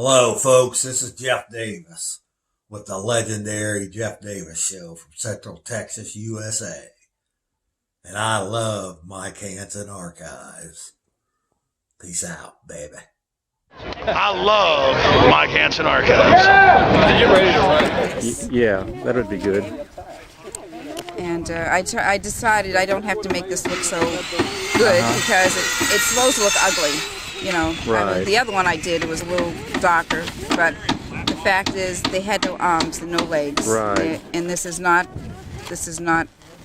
Hello, folks. This is Jeff Davis with the legendary Jeff Davis Show from Central Texas, USA. And I love Mike Hanson Archives. Peace out, baby. I love Mike Hanson Archives. Yeah, that would be good. And I decided I don't have to make this look so good because it's supposed to look ugly, you know. Right. I mean, the other one I did, it was a little darker, but the fact is they had no arms and no legs. Right. And this is not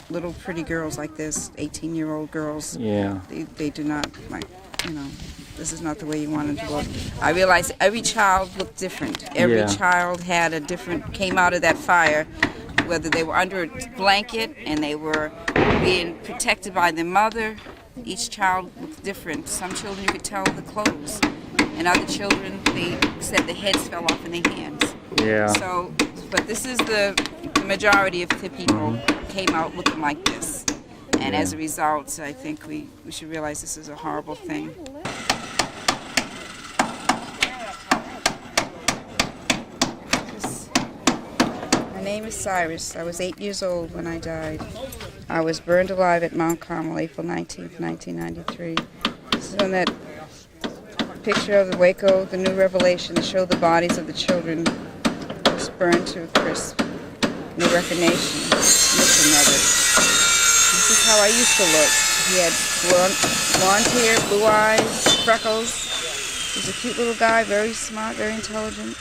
little pretty girls like this, 18-year-old girls. Yeah. They do not, like, you know, this is not the way you want them to look. I realized every child looked different. Every child had a different, came out of that fire, whether they were under a blanket and they were being protected by their mother. Each child looked different. Some children you could tell the clothes, and other children, they said the heads fell off in their hands. Yeah. So, but this is the majority of the people came out looking like this. And as a result, I think we should realize this is a horrible thing. My name is Cyrus. I was 8 years old when I died. I was burned alive at Mount Carmel, April 19th, 1993. This is on that picture of the Waco, the new revelation, that showed the bodies of the children just burned to a crisp. No recognition of it. This is how I used to look. He had blonde hair, blue eyes, freckles. He was a cute little guy, very smart, very intelligent.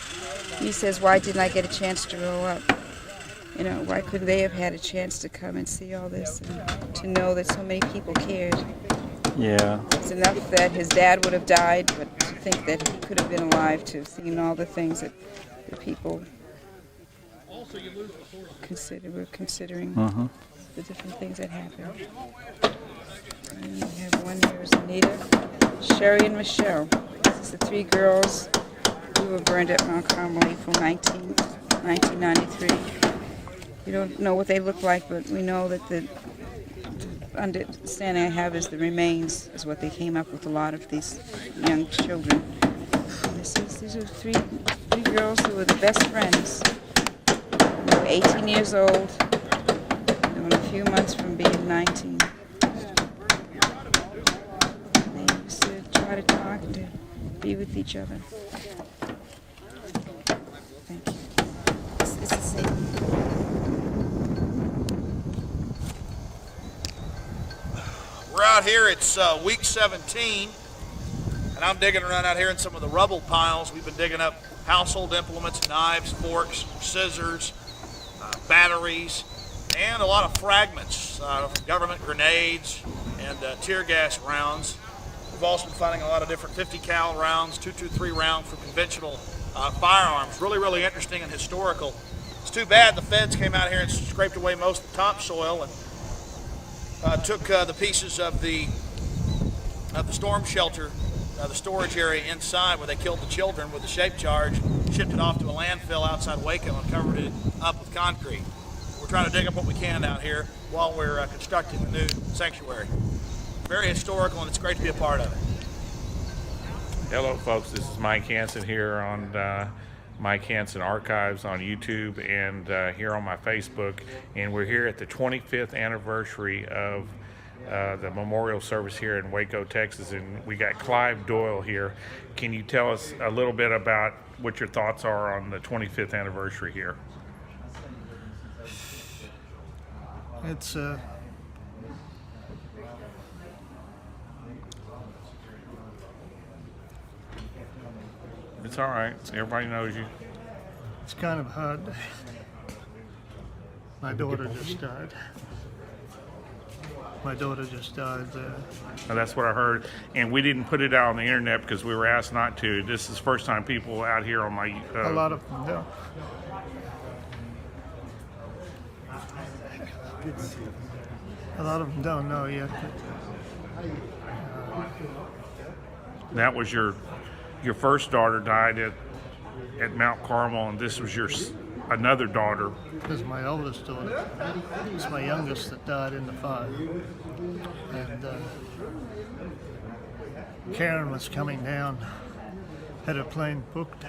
He says, why didn't I get a chance to grow up? You know, why couldn't they have had a chance to come and see all this and to know that so many people cared? Yeah. It's enough that his dad would have died, but to think that he could have been alive to have seen all the things that the people were considering, the different things that happened. And we have one here is Anita, Sherry, and Michelle. This is the three girls who were burned at Mount Carmel, April 19th, 1993. We don't know what they look like, but we know that the understanding I have is the remains is what they came up with, a lot of these young children. And these are three girls who were the best friends. They were 18 years old. They were a few months from being 19. And they used to try to talk and to be with each other. Thank you. It's the same. We're out here, it's week 17, and I'm digging around out here in some of the rubble piles. We've been digging up household implements, knives, forks, scissors, batteries, and a lot of fragments from government grenades and tear gas rounds. We've also been finding a lot of different 50 cal rounds, 223 rounds for conventional firearms. Really, really interesting and historical. It's too bad the feds came out here and scraped away most of the topsoil and took the pieces of the storm shelter, the storage area inside where they killed the children with a shape charge, shipped it off to a landfill outside Waco and covered it up with concrete. We're trying to dig up what we can out here while we're constructing the new sanctuary. Very historical, and it's great to be a part of it. Hello folks, this is Mike Hanson here on Mike Hanson Archives on YouTube and here on my Facebook, and we're here at the 25th anniversary of the memorial service here in Waco, Texas, and we got Clive Doyle here. Can you tell us a little bit about what your thoughts are on the 25th anniversary here? It's It's all right. Everybody knows you. it's kind of hard. My daughter just died. Now, that's what I heard, and we didn't put it out on the internet because we were asked not to. This is the first time people out here on my A lot of them don't. A lot of them don't know yet. That was your first daughter died at Mount Carmel, and this was your another daughter. This is my oldest daughter. It's my youngest that died in the fire. And Karen was coming down had her plane booked.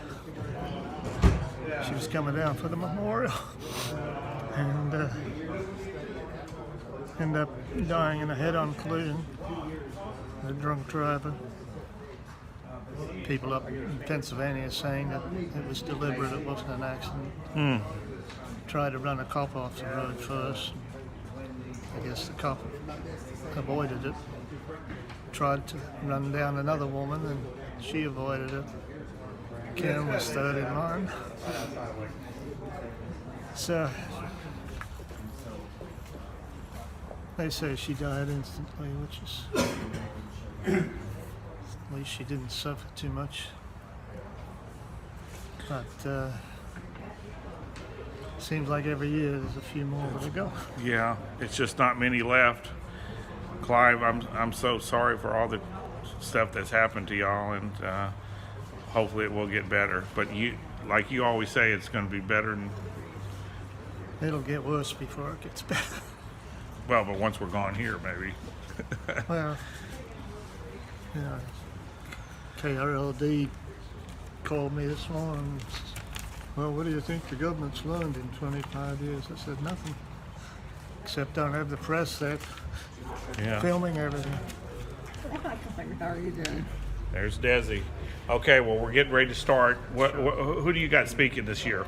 She was coming down for the memorial and ended up dying in a head-on collision. A drunk driver. People up in Pennsylvania saying that it was deliberate, it wasn't an accident. Tried to run a cop off the road first. I guess the cop avoided it. Tried to run down another woman and she avoided it. Kim was third in line. So they say she died instantly, which is at least she didn't suffer too much. But seems like every year there's a few more to go. Yeah, it's just not many left. Clive, I'm so sorry for all the stuff that's happened to y'all, and hopefully it will get better. But you, like you always say, it's going to be better. It'll get worse before it gets better. Well, but once we're gone here, maybe. Well, you know, KRLD called me this morning. Well, what do you think the government's learned in 25 years? I said, nothing. Except don't have the press there filming everything. How are you doing? There's Desi. Okay, well, we're getting ready to start. Who do you got speaking this year?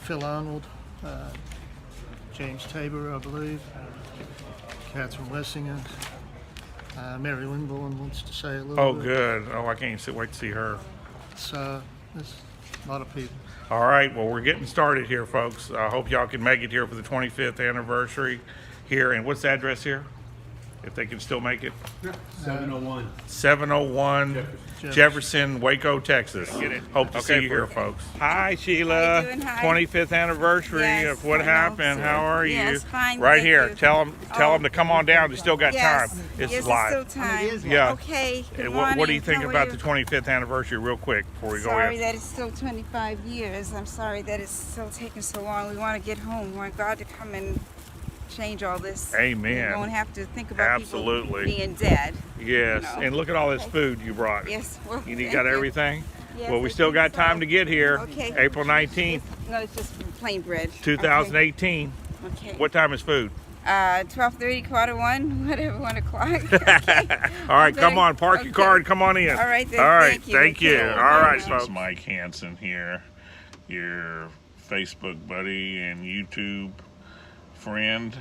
Phil Arnold, James Tabor, I believe, Catherine Lessinger, Mary Winborn wants to say a little Oh, bit. good. Oh, I can't wait to see her. So there's a lot of people. All right, well, we're getting started here, folks. I hope y'all can make it here for the 25th anniversary here. And what's the address here? If they can still make it? 701. 701 Jefferson, Waco, Texas. Hope to see you here, folks. Hi, Sheila. How you doing? Hi. 25th anniversary Yes, of what I know, happened. sir. How are you? Yes, fine, Right thank here. you. Tell them to come on down. They still got Yes, time. It's yes, live. it's still time. Yeah. Okay. Good And morning. what do you think How are about you? the 25th anniversary, real quick, before we go Sorry in? that it's still 25 years. I'm sorry that it's still taking so long. We want to get home. We want God to come and change all this. Amen. We don't have to think about Absolutely. people being dead. Yes, You know. and look at all this food you brought. Yes. Well, You thank got everything? Yes, Well, we I still think got so. time to get here. Okay. April 19th, No, it's just plain bread. 2018. Okay. What time is food? 12:30, quarter one, whatever, 1 o'clock. Okay. All right, Okay. come on, park your car and come on in. All right, then. All right, Thank you. thank you. Okay. All right, Bye. folks. Mike Hanson here, your Facebook buddy and YouTube friend.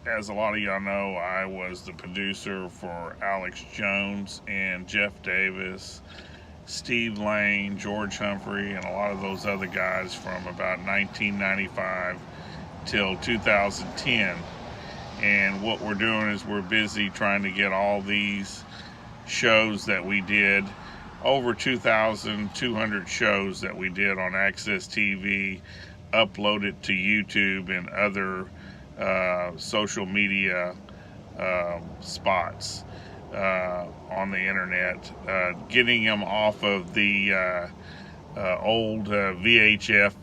As a lot of y'all know, I was the producer for Alex Jones and Jeff Davis, Steve Lane, George Humphrey, and a lot of those other guys from about 1995 till 2010. And what we're doing is we're busy trying to get all these shows that we did, over 2,200 shows that we did on Access TV, uploaded to YouTube and other social media spots on the internet, getting them off of the old VSH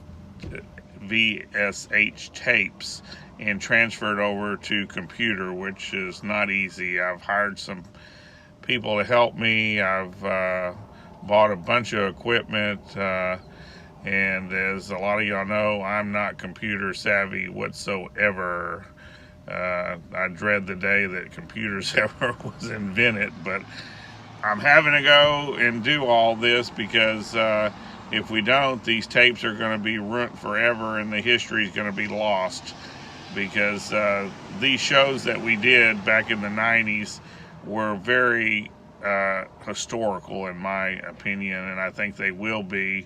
tapes and transferred over to computer, which is not easy. I've hired some people to help me. I've bought a bunch of equipment, and as a lot of y'all know, I'm not computer savvy whatsoever. I dread the day that computers ever was invented, but I'm having to go and do all this because if we don't, these tapes are going to be ruined forever and the history is going to be lost, because these shows that we did back in the 90s were very historical in my opinion, and I think they will be.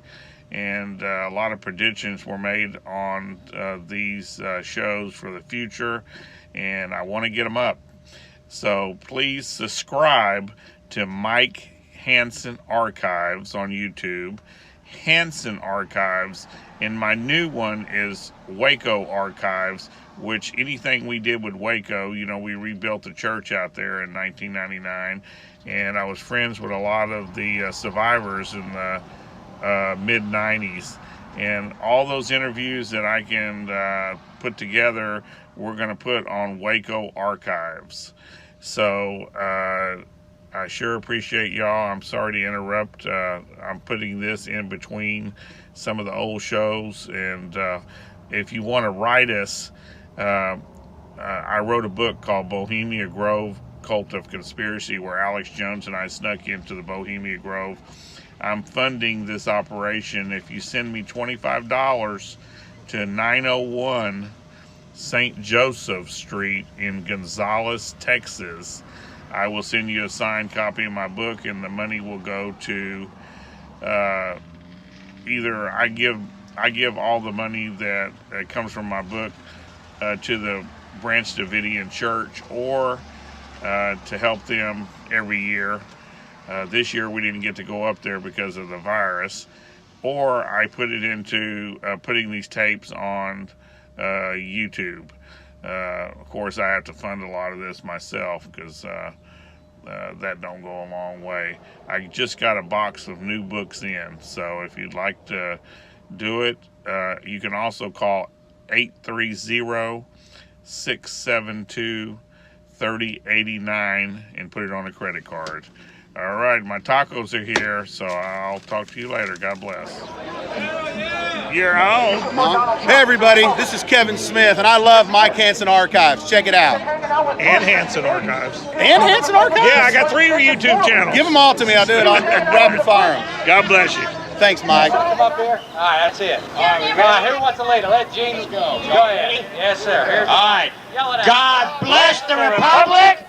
And a lot of predictions were made on these shows for the future, and I want to get them up. So please subscribe to Mike Hanson Archives on YouTube, Hanson Archives, and my new one is Waco Archives, which anything we did with Waco, you know, we rebuilt the church out there in 1999, and I was friends with a lot of the survivors in the mid-90s, and all those interviews that I can put together, we're going to put on Waco Archives. So I sure appreciate y'all. I'm sorry to interrupt. I'm putting this in between some of the old shows, and if you want to write us, I wrote a book called Bohemian Grove, Cult of Conspiracy, where Alex Jones and I snuck into the Bohemian Grove. I'm funding this operation. If you send me $25 to 901 St. Joseph Street in Gonzales, Texas, I will send you a signed copy of my book, and the money will go to either I give all the money that comes from my book to the Branch Davidian Church, or to help them every year. This year we didn't get to go up there because of the virus, or I put it into putting these tapes on YouTube. Of course, I have to fund a lot of this myself because that don't go a long way. I just got a box of new books in, so if you'd like to do it, you can also call 830-672-3089 and put it on a credit card. All right, my tacos are here, so I'll talk to you later. God bless. You're on. Hey everybody, this is Kevin Smith, and I love Mike Hanson Archives. Check it out. And Hansen Archives. And Hanson Archives? Yeah, I got 3 YouTube channels. Give them all to me. I'll do it on rapid fire 'em. God bless you. Thanks, Mike. Come up here. All right, that's it. All right, who wants to lead it? Let Gene go. Go ahead. Yes, sir. Here's all right. Yell it out. God bless the Republic.